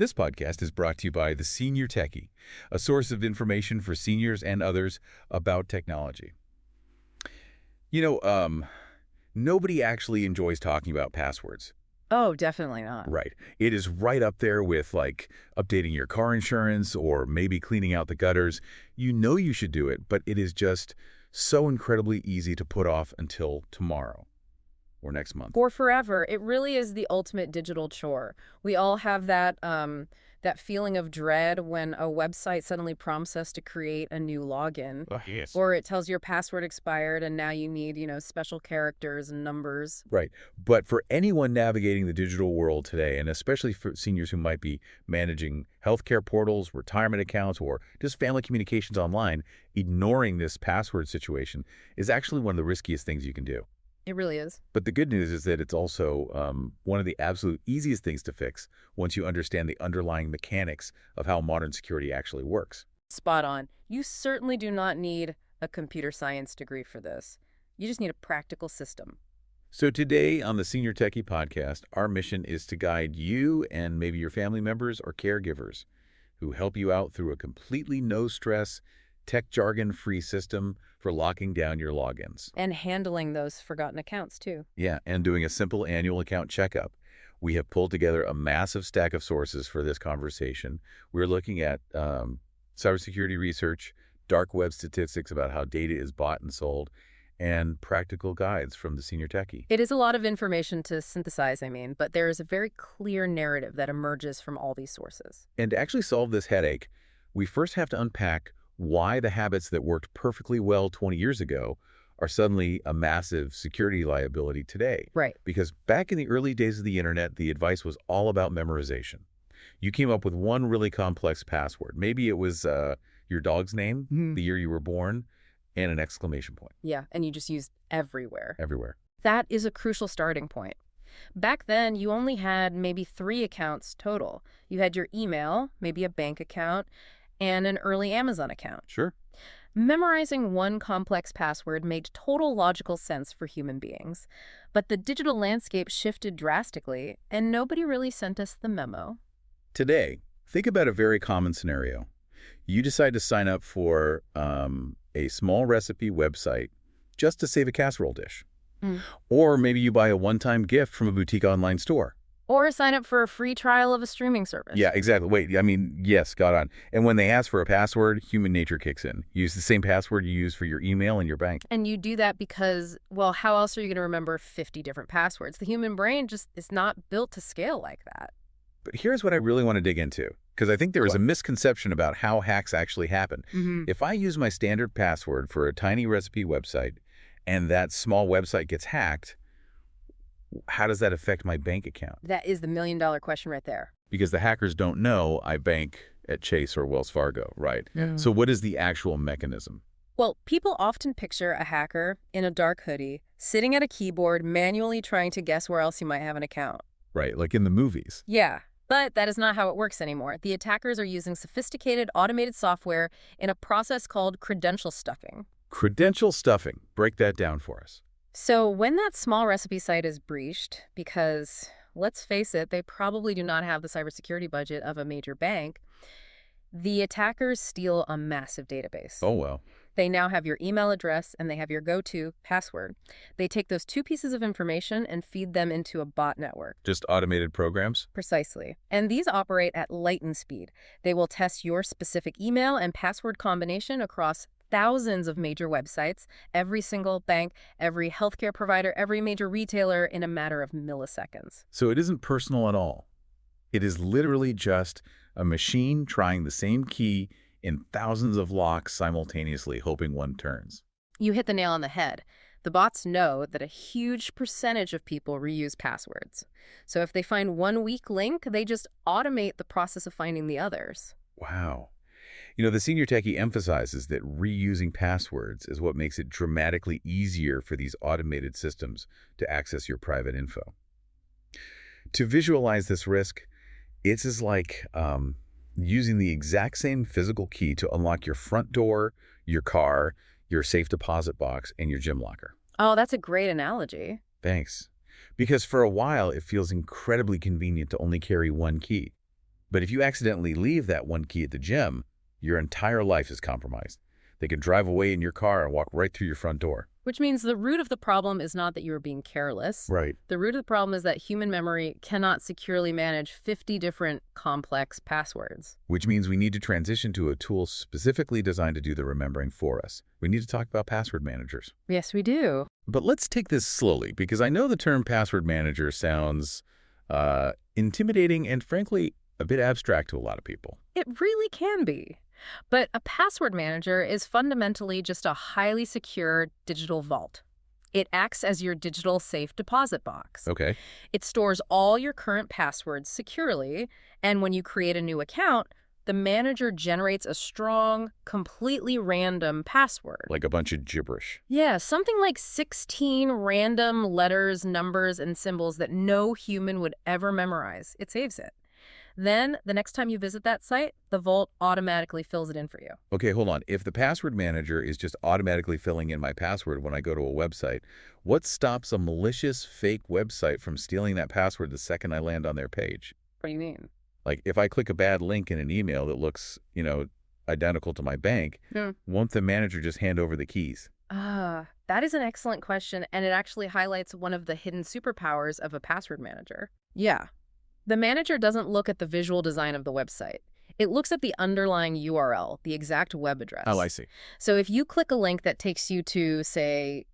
This podcast is brought to you by The Senior Techie, a source of information for seniors and others about technology. Nobody actually enjoys talking about passwords. Oh, definitely not. Right. It is right up there with, like, updating your car insurance or maybe cleaning out the gutters. You know you should do it, but it is just so incredibly easy to put off until tomorrow or next month. For forever. It really is the ultimate digital chore. We all have that feeling of dread when a website suddenly prompts us to create a new login. Yes. Or it tells your password expired and now you need, special characters and numbers. Right. But for anyone navigating the digital world today, and especially for seniors who might be managing healthcare portals, retirement accounts, or just family communications online, ignoring this password situation is actually one of the riskiest things you can do. It really is. But the good news is that it's also one of the absolute easiest things to fix once you understand the underlying mechanics of how modern security actually works. Spot on. You certainly do not need a computer science degree for this. You just need a practical system. So today on the Senior Techie podcast, our mission is to guide you and maybe your family members or caregivers who help you out through a completely no-stress, tech jargon-free system for locking down your logins. And handling those forgotten accounts, too. Yeah, and doing a simple annual account checkup. We have pulled together a massive stack of sources for this conversation. We're looking at cybersecurity research, dark web statistics about how data is bought and sold, and practical guides from the Senior Techie. It is a lot of information to synthesize, but there is a very clear narrative that emerges from all these sources. And to actually solve this headache, we first have to unpack why the habits that worked perfectly well 20 years ago are suddenly a massive security liability today. Right. Because back in the early days of the internet, the advice was all about memorization. You came up with one really complex password. Maybe it was your dog's name, the year you were born, and an exclamation point. Yeah, and you just used everywhere. Everywhere. That is a crucial starting point. Back then, you only had maybe 3 accounts total. You had your email, maybe a bank account, and an early Amazon account. Sure. Memorizing one complex password made total logical sense for human beings. But the digital landscape shifted drastically, and nobody really sent us the memo. Today, think about a very common scenario. You decide to sign up for a small recipe website just to save a casserole dish. Or maybe you buy a one-time gift from a boutique online store. Or sign up for a free trial of a streaming service. Yeah, exactly. Yes, got on. And when they ask for a password, human nature kicks in. Use the same password you use for your email and your bank. And you do that because, well, how else are you going to remember 50 different passwords? The human brain just is not built to scale like that. But here's what I really want to dig into, because I think there is a misconception about how hacks actually happen. If I use my standard password for a tiny recipe website and that small website gets hacked, how does that affect my bank account? That is the million-dollar question right there. Because the hackers don't know I bank at Chase or Wells Fargo, right? Yeah. So what is the actual mechanism? Well, people often picture a hacker in a dark hoodie, sitting at a keyboard, manually trying to guess where else he might have an account. Right, like in the movies. Yeah, but that is not how it works anymore. The attackers are using sophisticated automated software in a process called credential stuffing. Credential stuffing. Break that down for us. So when that small recipe site is breached, because let's face it, they probably do not have the cybersecurity budget of a major bank, the attackers steal a massive database. Oh, well. They now have your email address and they have your go-to password. They take those 2 pieces of information and feed them into a bot network. Just automated programs? Precisely. And these operate at lightning speed. They will test your specific email and password combination across thousands of major websites, every single bank, every healthcare provider, every major retailer in a matter of milliseconds. So it isn't personal at all. It is literally just a machine trying the same key in thousands of locks simultaneously, hoping one turns. You hit the nail on the head. The bots know that a huge percentage of people reuse passwords. So if they find one weak link, they just automate the process of finding the others. Wow. The Senior Techie emphasizes that reusing passwords is what makes it dramatically easier for these automated systems to access your private info. To visualize this risk, it's as like using the exact same physical key to unlock your front door, your car, your safe deposit box, and your gym locker. Oh, that's a great analogy. Thanks. Because for a while, it feels incredibly convenient to only carry one key. But if you accidentally leave that one key at the gym, your entire life is compromised. They can drive away in your car and walk right through your front door. Which means the root of the problem is not that you are being careless. Right. The root of the problem is that human memory cannot securely manage 50 different complex passwords. Which means we need to transition to a tool specifically designed to do the remembering for us. We need to talk about password managers. Yes, we do. But let's take this slowly, because I know the term password manager sounds intimidating and, frankly, a bit abstract to a lot of people. It really can be. But a password manager is fundamentally just a highly secure digital vault. It acts as your digital safe deposit box. Okay. It stores all your current passwords securely, and when you create a new account, the manager generates a strong, completely random password. Like a bunch of gibberish. Yeah, something like 16 random letters, numbers, and symbols that no human would ever memorize. It saves it. Then, the next time you visit that site, the vault automatically fills it in for you. Okay, hold on. If the password manager is just automatically filling in my password when I go to a website, what stops a malicious fake website from stealing that password the second I land on their page? What do you mean? Like, if I click a bad link in an email that looks, identical to my bank, won't the manager just hand over the keys? That is an excellent question, and it actually highlights one of the hidden superpowers of a password manager. Yeah. The manager doesn't look at the visual design of the website. It looks at the underlying URL, the exact web address. Oh, I see. So if you click a link that takes you to, say,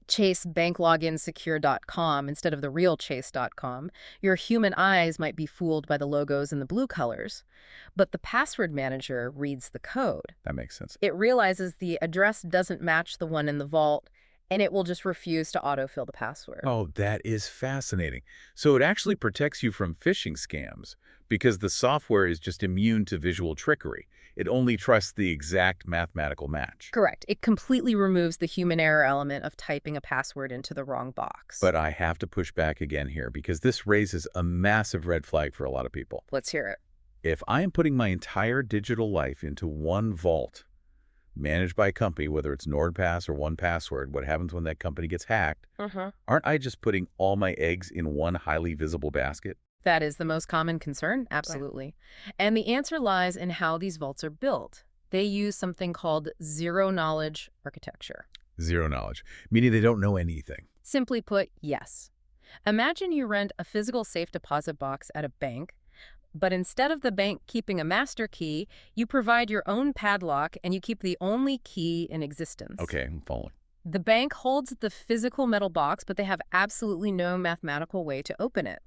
chasebankloginsecure.com instead of the real chase.com, your human eyes might be fooled by the logos and the blue colors. But the password manager reads the code. That makes sense. It realizes the address doesn't match the one in the vault, and it will just refuse to autofill the password. Oh, that is fascinating. So it actually protects you from phishing scams because the software is just immune to visual trickery. It only trusts the exact mathematical match. Correct. It completely removes the human error element of typing a password into the wrong box. But I have to push back again here because this raises a massive red flag for a lot of people. Let's hear it. If I am putting my entire digital life into one vault, managed by a company, whether it's NordPass or 1Password, what happens when that company gets hacked? Aren't I just putting all my eggs in one highly visible basket? That is the most common concern, absolutely. Right. And the answer lies in how these vaults are built. They use something called zero-knowledge architecture. Zero knowledge, meaning they don't know anything. Simply put, yes. Imagine you rent a physical safe deposit box at a bank, but instead of the bank keeping a master key, you provide your own padlock and you keep the only key in existence. Okay, I'm following. The bank holds the physical metal box, but they have absolutely no mathematical way to open it.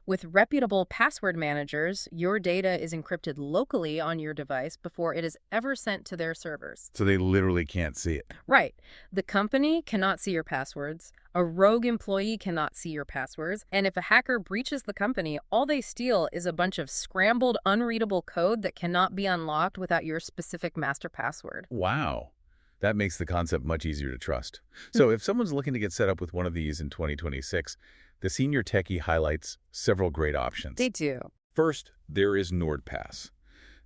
With reputable password managers, your data is encrypted locally on your device before it is ever sent to their servers. So they literally can't see it. Right. The company cannot see your passwords. A rogue employee cannot see your passwords. And if a hacker breaches the company, all they steal is a bunch of scrambled, unreadable code that cannot be unlocked without your specific master password. Wow. That makes the concept much easier to trust. So if someone's looking to get set up with one of these in 2026, the senior techie highlights several great options. They do. First, there is NordPass.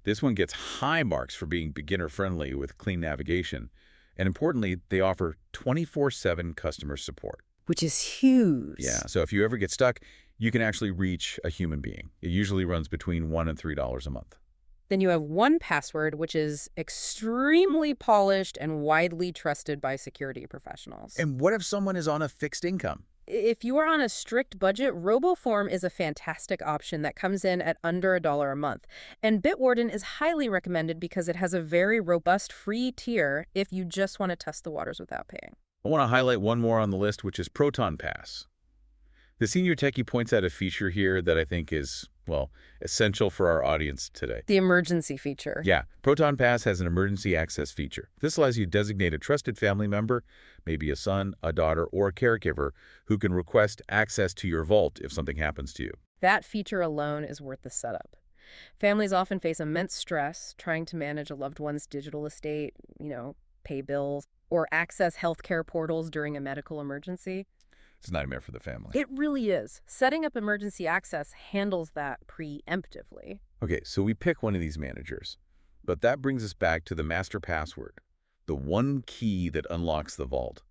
This one gets high marks for being beginner-friendly with clean navigation. And importantly, they offer 24/7 customer support. Which is huge. Yeah, so if you ever get stuck, you can actually reach a human being. It usually runs between $1 and $3 a month. Then you have 1Password, which is extremely polished and widely trusted by security professionals. And what if someone is on a fixed income? If you are on a strict budget, RoboForm is a fantastic option that comes in at under $1 a month. And Bitwarden is highly recommended because it has a very robust free tier if you just want to test the waters without paying. I want to highlight one more on the list, which is ProtonPass. The senior techie points out a feature here that I think is, well, essential for our audience today. The emergency feature. Yeah, ProtonPass has an emergency access feature. This allows you to designate a trusted family member, maybe a son, a daughter, or a caregiver, who can request access to your vault if something happens to you. That feature alone is worth the setup. Families often face immense stress trying to manage a loved one's digital estate, pay bills, or access healthcare portals during a medical emergency. It's a nightmare for the family. It really is. Setting up emergency access handles that preemptively. Okay, so we pick one of these managers. But that brings us back to the master password, the one key that unlocks the vault.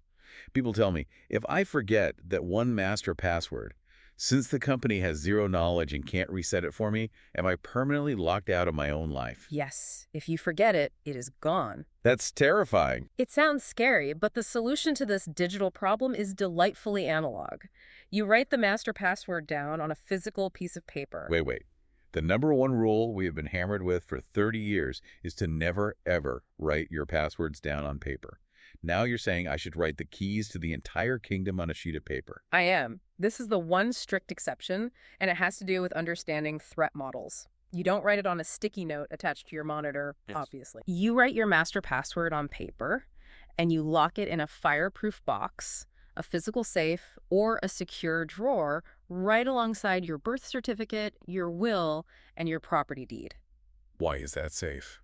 People tell me, if I forget that one master password, Since the company has zero knowledge and can't reset it for me, am I permanently locked out of my own life? Yes, if you forget it, it is gone. That's terrifying. It sounds scary, but the solution to this digital problem is delightfully analog. You write the master password down on a physical piece of paper. Wait. The number one rule we have been hammered with for 30 years is to never, ever write your passwords down on paper. Now you're saying I should write the keys to the entire kingdom on a sheet of paper. I am. This is the one strict exception, and it has to do with understanding threat models. You don't write it on a sticky note attached to your monitor, Yes. obviously. You write your master password on paper, and you lock it in a fireproof box, a physical safe, or a secure drawer right alongside your birth certificate, your will, and your property deed. Why is that safe?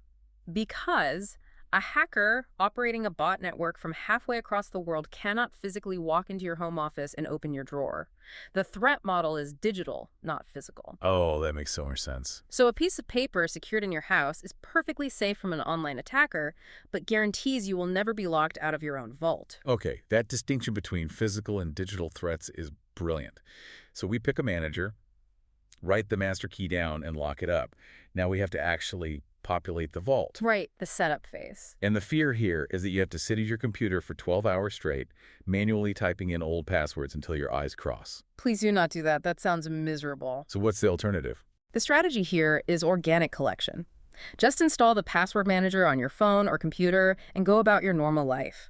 Because a hacker operating a bot network from halfway across the world cannot physically walk into your home office and open your drawer. The threat model is digital, not physical. Oh, that makes so much sense. So a piece of paper secured in your house is perfectly safe from an online attacker, but guarantees you will never be locked out of your own vault. Okay, that distinction between physical and digital threats is brilliant. So we pick a manager, write the master key down, and lock it up. Now we have to actually populate the vault. Right, the setup phase. And the fear here is that you have to sit at your computer for 12 hours straight, manually typing in old passwords until your eyes cross. Please do not do that. That sounds miserable. So what's the alternative? The strategy here is organic collection. Just install the password manager on your phone or computer and go about your normal life.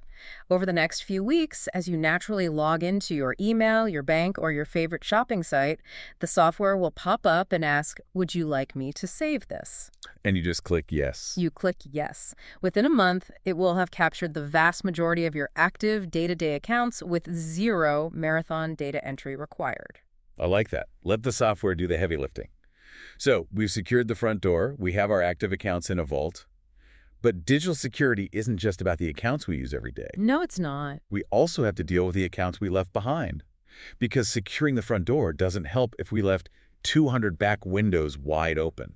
Over the next few weeks, as you naturally log into your email, your bank, or your favorite shopping site, the software will pop up and ask, "Would you like me to save this?" And you just click yes. You click yes. Within a month, it will have captured the vast majority of your active day-to-day accounts with zero marathon data entry required. I like that. Let the software do the heavy lifting. So we've secured the front door. We have our active accounts in a vault. But digital security isn't just about the accounts we use every day. No, it's not. We also have to deal with the accounts we left behind. Because securing the front door doesn't help if we left 200 back windows wide open.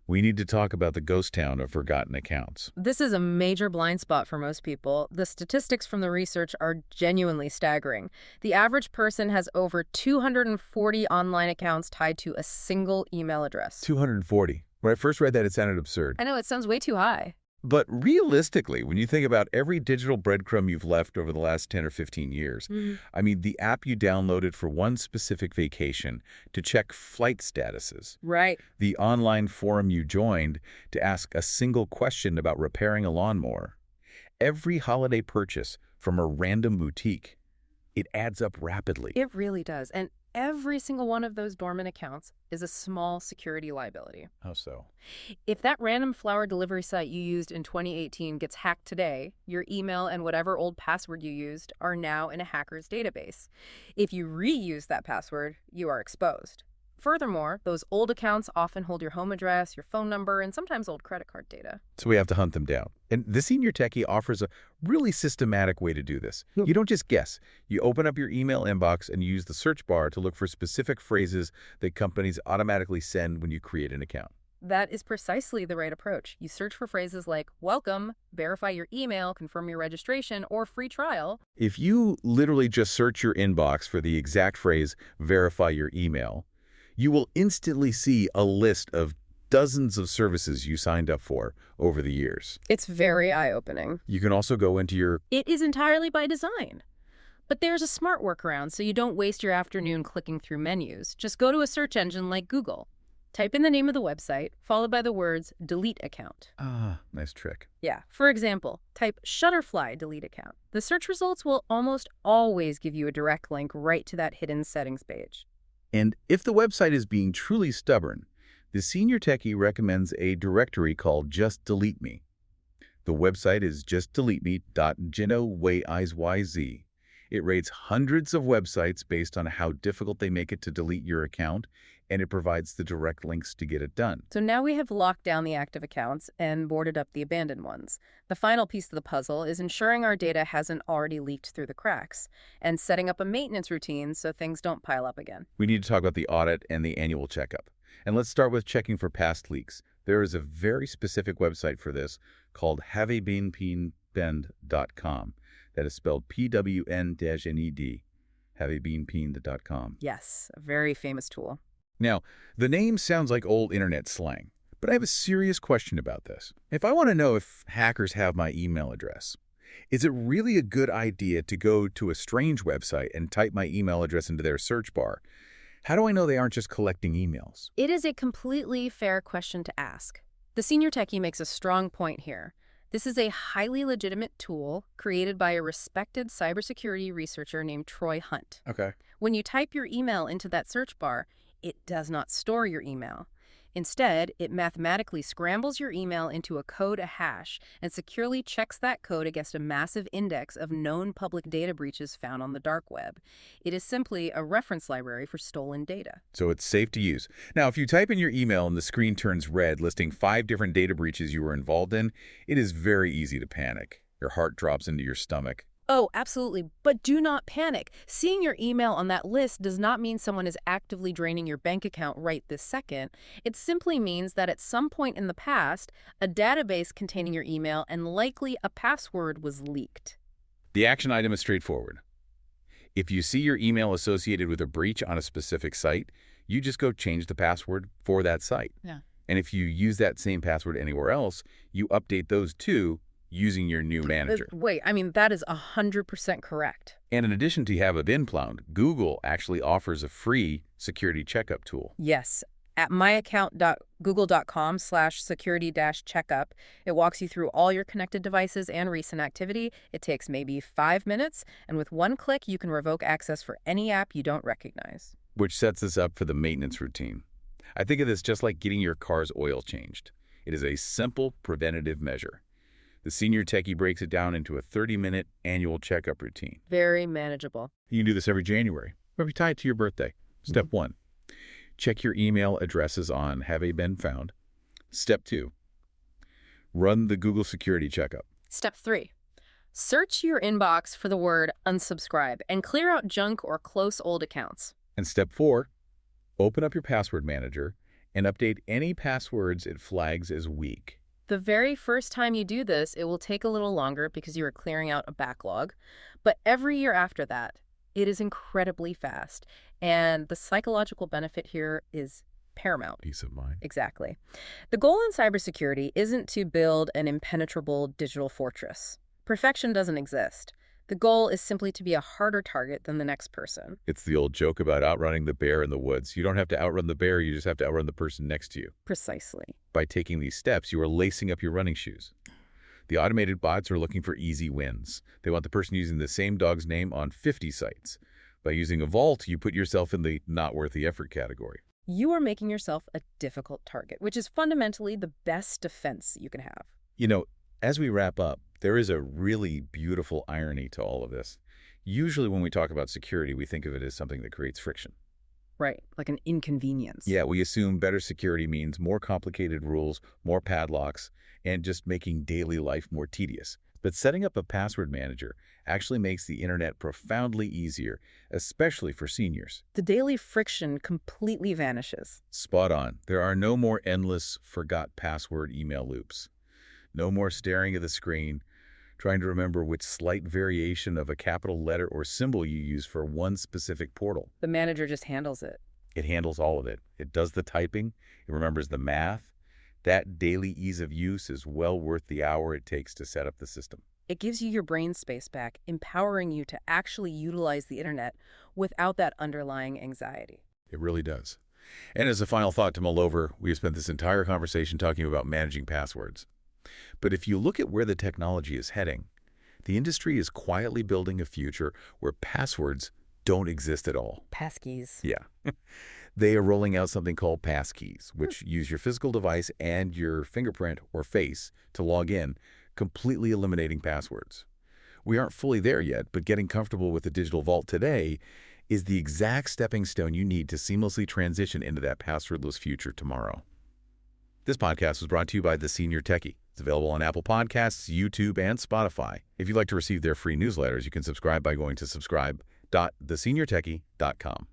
We need to talk about the ghost town of forgotten accounts. This is a major blind spot for most people. The statistics from the research are genuinely staggering. The average person has over 240 online accounts tied to a single email address. 240. When I first read that, it sounded absurd. I know, it sounds way too high. But realistically, when you think about every digital breadcrumb you've left over the last 10 or 15 years, I mean, the app you downloaded for one specific vacation to check flight statuses, Right. the online forum you joined to ask a single question about repairing a lawnmower, every holiday purchase from a random boutique, it adds up rapidly. It really does. And every single one of those dormant accounts is a small security liability. How so? If that random flower delivery site you used in 2018 gets hacked today, your email and whatever old password you used are now in a hacker's database. If you reuse that password, you are exposed. Furthermore, those old accounts often hold your home address, your phone number, and sometimes old credit card data. So we have to hunt them down. And the Senior Techie offers a really systematic way to do this. You don't just guess. You open up your email inbox and use the search bar to look for specific phrases that companies automatically send when you create an account. That is precisely the right approach. You search for phrases like welcome, verify your email, confirm your registration, or free trial. If you literally just search your inbox for the exact phrase, verify your email, you will instantly see a list of dozens of services you signed up for over the years. It's very eye-opening. You can also go into your... It is entirely by design. But there's a smart workaround so you don't waste your afternoon clicking through menus. Just go to a search engine like Google. Type in the name of the website, followed by the words delete account. Ah, nice trick. Yeah. For example, type Shutterfly delete account. The search results will almost always give you a direct link right to that hidden settings page. And if the website is being truly stubborn, the Senior Techie recommends a directory called Just Delete Me. The website is justdeleteme.genowayiz. It rates hundreds of websites based on how difficult they make it to delete your account, and it provides the direct links to get it done. So now we have locked down the active accounts and boarded up the abandoned ones. The final piece of the puzzle is ensuring our data hasn't already leaked through the cracks and setting up a maintenance routine so things don't pile up again. We need to talk about the audit and the annual checkup. And let's start with checking for past leaks. There is a very specific website for this called havebeenpeenbend.com. That is spelled P-W-N-N-E-D. haveabeenpeened.com. Yes, a very famous tool. Now, the name sounds like old internet slang, but I have a serious question about this. If I want to know if hackers have my email address, is it really a good idea to go to a strange website and type my email address into their search bar? How do I know they aren't just collecting emails? It is a completely fair question to ask. The Senior Techie makes a strong point here. This is a highly legitimate tool created by a respected cybersecurity researcher named Troy Hunt. Okay. When you type your email into that search bar, it does not store your email. Instead, it mathematically scrambles your email into a code, a hash, and securely checks that code against a massive index of known public data breaches found on the dark web. It is simply a reference library for stolen data. So it's safe to use. Now, if you type in your email and the screen turns red listing 5 different data breaches you were involved in, it is very easy to panic. Your heart drops into your stomach. Oh, absolutely. But do not panic. Seeing your email on that list does not mean someone is actively draining your bank account right this second. It simply means that at some point in the past, a database containing your email and likely a password was leaked. The action item is straightforward. If you see your email associated with a breach on a specific site, you just go change the password for that site. Yeah. And if you use that same password anywhere else, you update those too using your new manager. Wait, I mean, that is 100% correct. And in addition to Have Been Pwned, Google actually offers a free security checkup tool. Yes. At myaccount.google.com/security-checkup, it walks you through all your connected devices and recent activity. It takes maybe 5 minutes, and with one click, you can revoke access for any app you don't recognize. Which sets us up for the maintenance routine. I think of this just like getting your car's oil changed. It is a simple preventative measure. The Senior Techie breaks it down into a 30-minute annual checkup routine. Very manageable. You can do this every January. Maybe tie it to your birthday. Step 1, check your email addresses on Have Been Found. Step 2, run the Google security checkup. Step 3, search your inbox for the word unsubscribe and clear out junk or close old accounts. And step 4, open up your password manager and update any passwords it flags as weak. The very first time you do this, it will take a little longer because you are clearing out a backlog. But every year after that, it is incredibly fast. And the psychological benefit here is paramount. Peace of mind. Exactly. The goal in cybersecurity isn't to build an impenetrable digital fortress. Perfection doesn't exist. The goal is simply to be a harder target than the next person. It's the old joke about outrunning the bear in the woods. You don't have to outrun the bear, you just have to outrun the person next to you. Precisely. By taking these steps, you are lacing up your running shoes. The automated bots are looking for easy wins. They want the person using the same dog's name on 50 sites. By using a vault, you put yourself in the not worth the effort category. You are making yourself a difficult target, which is fundamentally the best defense you can have. You know, as we wrap up, there is a really beautiful irony to all of this. Usually when we talk about security, we think of it as something that creates friction. Right, like an inconvenience. Yeah, we assume better security means more complicated rules, more padlocks, and just making daily life more tedious. But setting up a password manager actually makes the internet profoundly easier, especially for seniors. The daily friction completely vanishes. Spot on. There are no more endless forgot password email loops. No more staring at the screen, trying to remember which slight variation of a capital letter or symbol you use for one specific portal. The manager just handles it. It handles all of it. It does the typing. It remembers the math. That daily ease of use is well worth the hour it takes to set up the system. It gives you your brain space back, empowering you to actually utilize the internet without that underlying anxiety. It really does. And as a final thought to mull over, we have spent this entire conversation talking about managing passwords. But if you look at where the technology is heading, the industry is quietly building a future where passwords don't exist at all. Passkeys. Yeah. They are rolling out something called passkeys, which use your physical device and your fingerprint or face to log in, completely eliminating passwords. We aren't fully there yet, but getting comfortable with the digital vault today is the exact stepping stone you need to seamlessly transition into that passwordless future tomorrow. This podcast was brought to you by The Senior Techie. It's available on Apple Podcasts, YouTube, and Spotify. If you'd like to receive their free newsletters, you can subscribe by going to subscribe.theseniortechie.com.